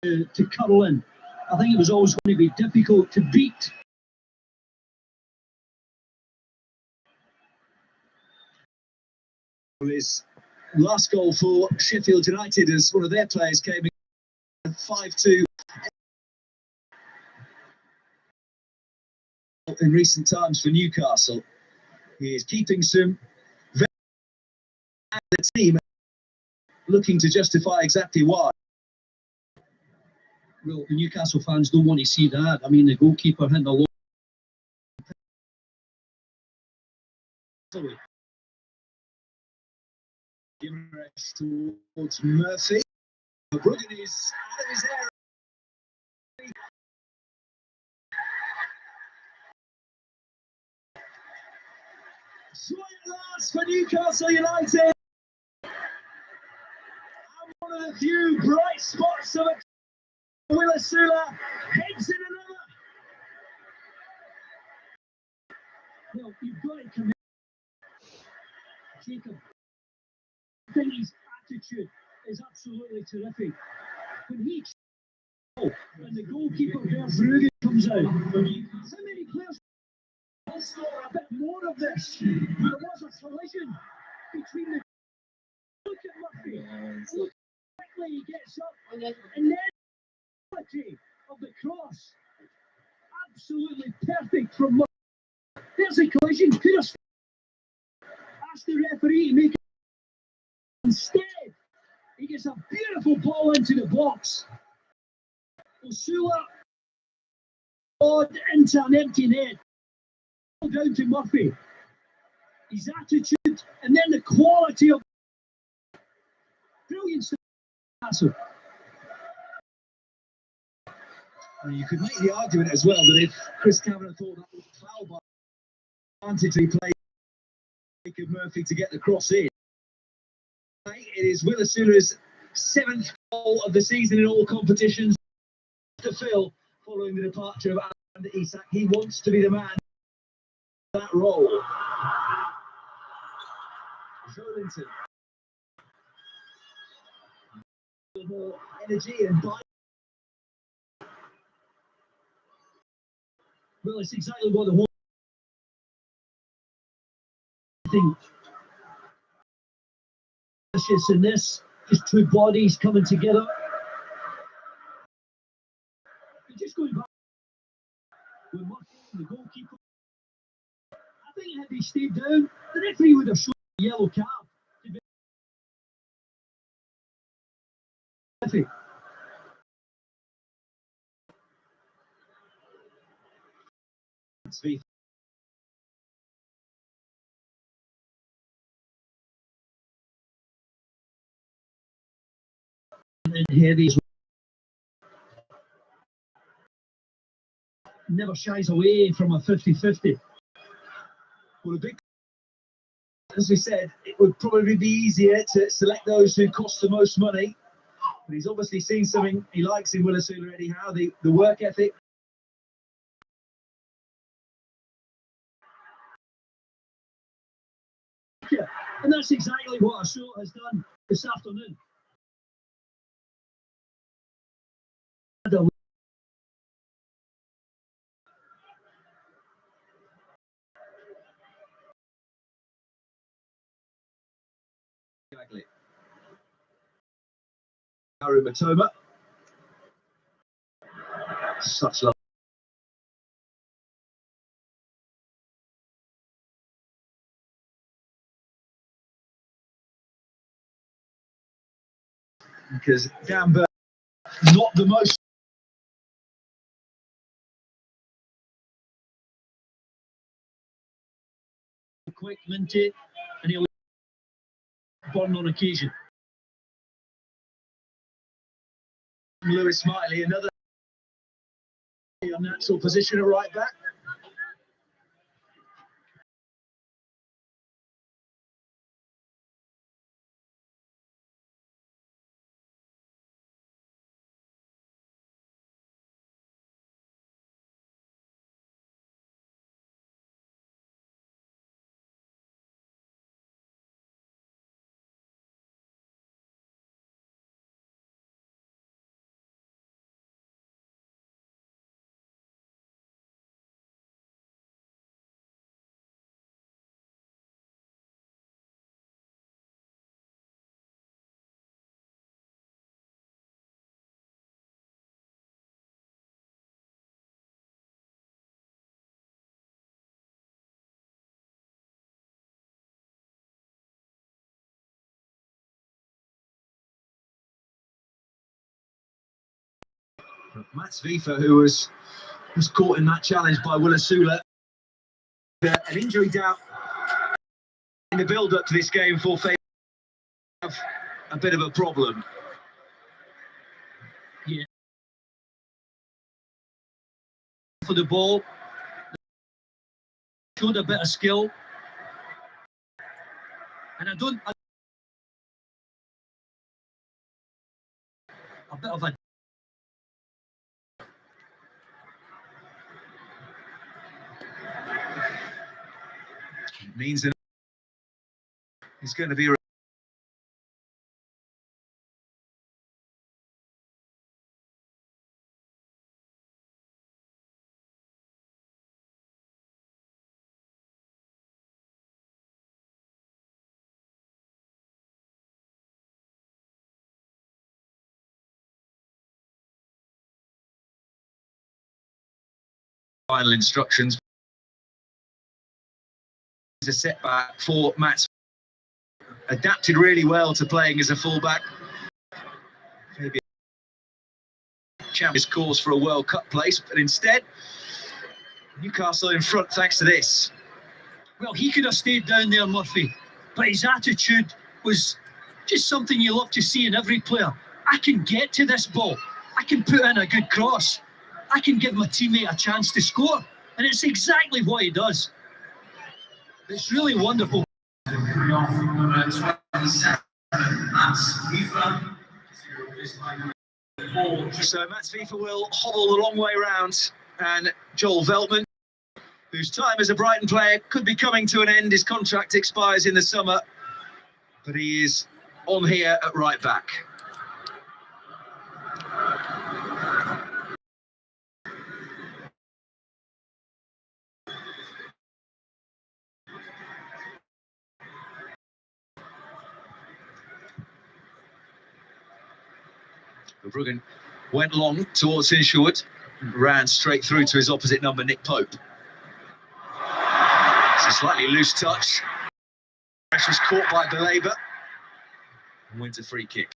to curl in. I think it was always going to be difficult to beat. His last goal for Sheffield United as one of their players came in 5-2 in recent times for Newcastle. He is keeping some very the team looking to justify exactly why. Well, the Newcastle fans don't want to see that. I mean, the goalkeeper hitting a lot. Towards Murphy. Bruggen is out of his area. Try at last for Newcastle United. And one of the few bright spots of it. Willisula heads in another. Well, you've got to commit. Jacob. I think his attitude is absolutely terrific. When he and the goalkeeper Bruggen comes out, how many players will score a bit more of this? There was a collision between the. Look at Murphy. Look how quickly he gets up, and then the quality of the cross, absolutely perfect from Murphy. There's a collision. Could have asked the referee to make it. Instead, he gets a beautiful ball into the box. Osula odd into an empty net. Down to Murphy. His attitude and then the quality of brilliant stuff. You could make the argument as well that if Chris Kavanagh thought that was foul by advantage, he played Jacob Murphy to get the cross in. It is Willisula's 7th goal of the season in all competitions. To Phil, following the departure of Alexander Isak, he wants to be the man in that role. Joelinton. More energy and bite. Well, it's exactly what the whole thing. In this, just two bodies coming together. Just going back with Murphy, the goalkeeper. I think had he stayed down, the referee would have shown a yellow card. And here these never shies away from a 50-50. Well, a big, as we said, it would probably be easier to select those who cost the most money. But he's obviously seen something he likes in Willisula anyhow, the work ethic. Yeah, and that's exactly what Assault has done this afternoon. Exactly. Harry Matoma. Such love. Because Gamba, not the most quick, minty, and he'll burn on occasion. Lewis Smiley, another unnatural position at right back. Mats Vifa, who was caught in that challenge by Willisula. An injury doubt in the build-up to this game for Fabian have a bit of a problem. Yeah. For the ball, showed a bit of skill, and a bit of a means that it's going to be a final instructions. It's a setback for Mats. Adapted really well to playing as a fullback. Maybe Champions course for a World Cup place, but instead Newcastle in front thanks to this. Well, he could have stayed down there, Murphy, but his attitude was just something you love to see in every player. I can get to this ball, I can put in a good cross, I can give my teammate a chance to score, and it's exactly what he does. It's really wonderful. So Mats Vifa will hobble the long way round, and Joel Veltman, whose time as a Brighton player could be coming to an end, his contract expires in the summer, but he is on here at right back. Bruggen went long towards Hinshelwood, ran straight through to his opposite number, Nick Pope. It's a slightly loose touch. Ash was caught by Belaber and wins a free kick.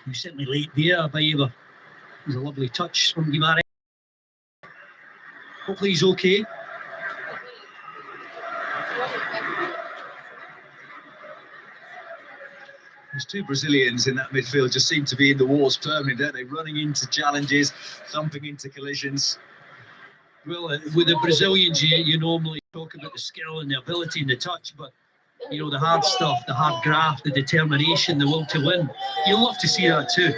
He certainly late there, Belaber. It was a lovely touch from Guimaraes. Hopefully he's okay. Those two Brazilians in that midfield just seem to be in the wars permanently, don't they? Running into challenges, thumping into collisions. Well, with the Brazilians, you normally talk about the skill and the ability and the touch, but you know, the hard stuff, the hard graft, the determination, the will to win. You'll love to see that too.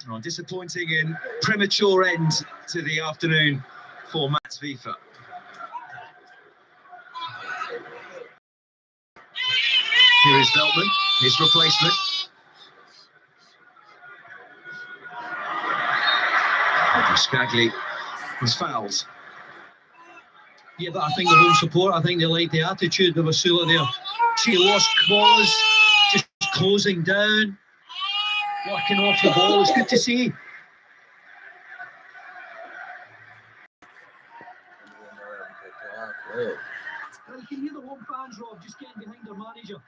Oh, disappointing and premature end to the afternoon for Mats Vifa. Here is Veltman, his replacement. Scagli was fouled. Yeah, but I think the home support, I think they like the attitude of Asula there. She lost cause, just closing down, working off the ball. It's good to see. Well, you can hear the home fans, Rob, just getting behind their manager.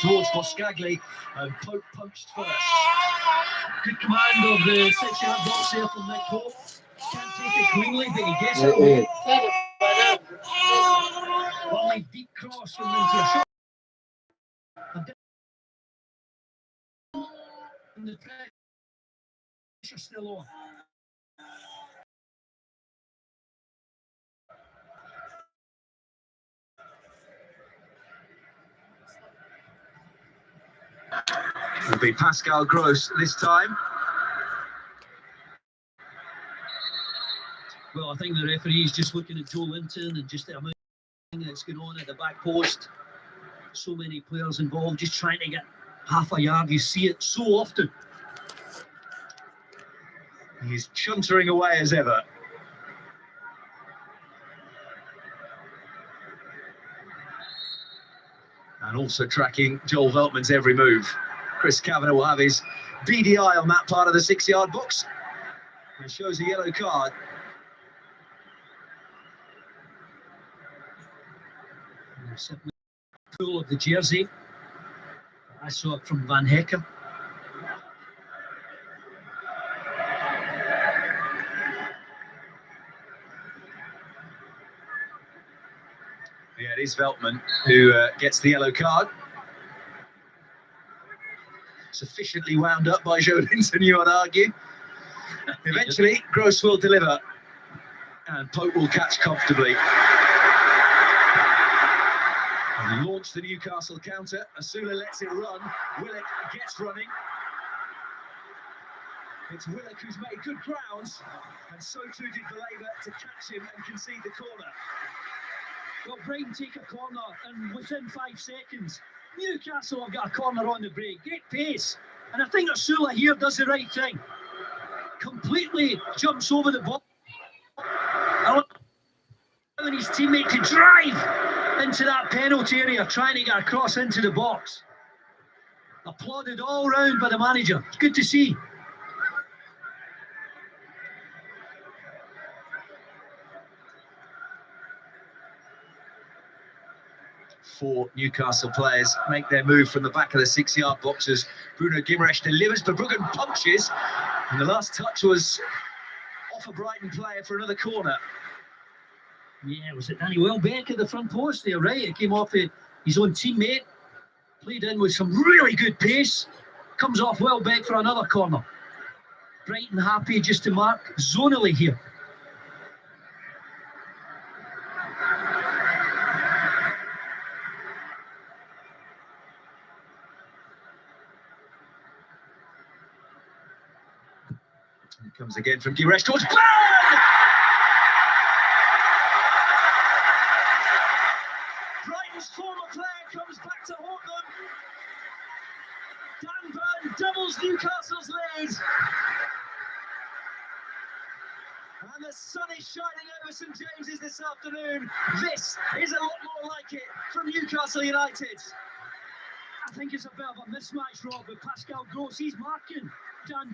Towards Scagli, and Pope punched first. Good command of the 6-yard box there from Nick Pope. Can't take it cleanly, but he gets it away. Lovely deep cross from into a shot. And the still on. It'll be Pascal Gross this time. Well, I think the referee is just looking at Joe Linton and just the amount that's going on at the back post. So many players involved, just trying to get half a yard. You see it so often. He's chuntering away as ever. And also tracking Joel Veltman's every move. Chris Kavanagh will have his BDI on that part of the 6-yard box. And shows a yellow card. Full of the jersey. I saw it from Van Hecker. Yeah, it is Veltman who gets the yellow card. Sufficiently wound up by Joe Linton, you would argue. Eventually, Gross will deliver. And Pope will catch comfortably. And launch the Newcastle counter. Asula lets it run. Willock gets running. It's Willock who's made good grounds. And so too did Belabor to catch him and concede the corner. Well, Brighton take a corner, and within 5 seconds, Newcastle have got a corner on the break. Great pace. And I think Asula here does the right thing. Completely jumps over the ball. Allowing his teammate to drive into that penalty area, trying to get across into the box. Applauded all round by the manager. It's good to see. Four Newcastle players make their move from the back of the 6-yard box as Bruno Guimaraes delivers, but Bruggen punches. And the last touch was off a Brighton player for another corner. Yeah, was it Danny Welbeck at the front post there, right? It came off his own teammate. Played in with some really good pace. Comes off Welbeck for another corner. Brighton happy just to mark zonally here. It comes again from Guimaraes towards Burn! Brighton's former player comes back to haunt them. Dan Burn doubles Newcastle's lead. And the sun is shining over St James's this afternoon. This is a lot more like it from Newcastle United. I think it's a bit of a mismatch, Rob, with Pascal Gross. He's marking Dan